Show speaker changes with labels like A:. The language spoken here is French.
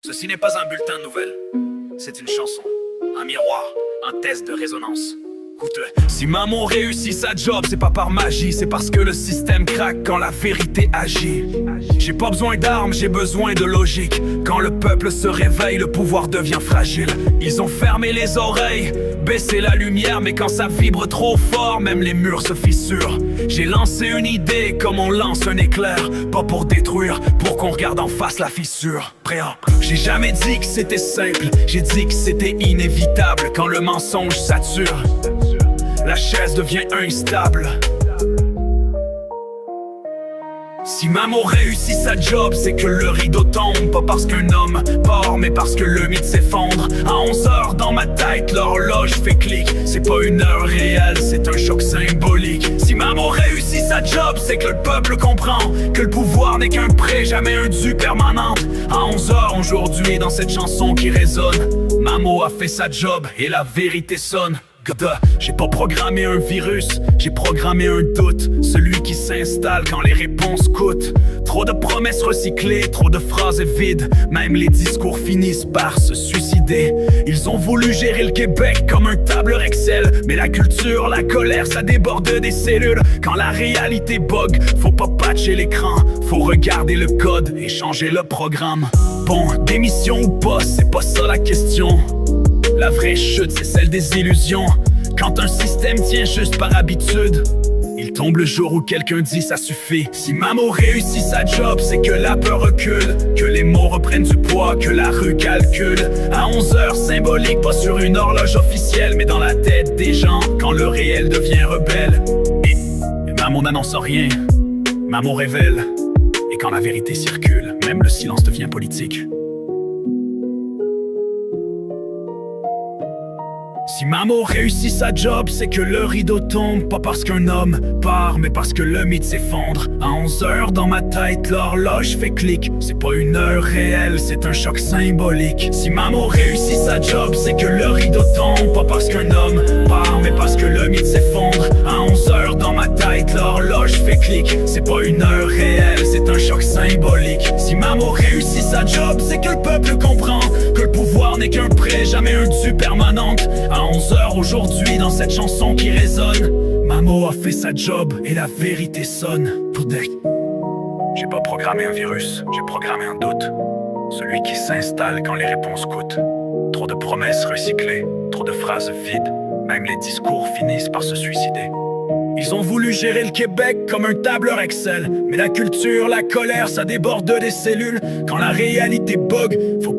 A: Ceci n'est pas un bulletin de nouvelles, c'est une chanson, un miroir, un test de résonance. Écoute-le. Si maman réussit sa job, c'est pas par magie, c'est parce que le système craque quand la vérité agit. J'ai pas besoin d'armes, j'ai besoin de logique. Quand le peuple se réveille, le pouvoir devient fragile. Ils ont fermé les oreilles, baissé la lumière, mais quand ça vibre trop fort, même les murs se fissurent. J'ai lancé une idée comme on lance un éclair, pas pour détruire, pour qu'on regarde en face la fissure. J'ai jamais dit que c'était simple, j'ai dit que c'était inévitable. Quand le mensonge sature, la chaise devient instable. Si maman réussit sa job, c'est que le rideau tombe. Pas parce qu'un homme part, mais parce que le mythe s'effondre. À 11h dans ma tête, l'horloge fait clic. C'est pas une heure réelle, c'est un choc symbolique. Si maman réussit sa job, c'est que le peuple comprend que le pouvoir n'est qu'un prêt, jamais un dû permanent. À 11h aujourd'hui, dans cette chanson qui résonne, maman a fait sa job et la vérité sonne. J'ai pas programmé un virus, j'ai programmé un doute, celui qui s'installe quand les réponses coûtent. Trop de promesses recyclées, trop de phrases vides, même les discours finissent par se suicider. Ils ont voulu gérer le Québec comme un tableur Excel, mais la culture, la colère, ça déborde des cellules. Quand la réalité bug, faut pas patcher l'écran, faut regarder le code et changer le programme. Bon, démission ou pas, c'est pas ça la question. La vraie chute, c'est celle des illusions. Quand un système tient juste par habitude, il tombe le jour où quelqu'un dit ça suffit. Si maman réussit sa job, c'est que la peur recule, que les mots reprennent du poids, que la rue calcule. À 11h symbolique, pas sur une horloge officielle, mais dans la tête des gens, quand le réel devient rebelle. Et maman n'annonce rien, maman révèle. Et quand la vérité circule, même le silence devient politique. Si maman réussit sa job, c'est que le rideau tombe. Pas parce qu'un homme part, mais parce que le mythe s'effondre. À 11h dans ma tête, l'horloge fait clic. C'est pas une heure réelle, c'est un choc symbolique. Si maman réussit sa job, c'est que le rideau tombe. Pas parce qu'un homme part, mais parce que le mythe s'effondre. À 11h dans ma tête, l'horloge fait clic. C'est pas une heure réelle, c'est un choc symbolique. Si maman réussit sa job, c'est que le peuple comprend que le pouvoir n'est qu'un prêt, jamais un dû permanent. À 11h aujourd'hui dans cette chanson qui résonne, maman a fait sa job et la vérité sonne. J'ai pas programmé un virus, j'ai programmé un doute, celui qui s'installe quand les réponses coûtent. Trop de promesses recyclées, trop de phrases vides, même les discours finissent par se suicider. Ils ont voulu gérer le Québec comme un tableur Excel, mais la culture, la colère, ça déborde des cellules. Quand la réalité bug, faut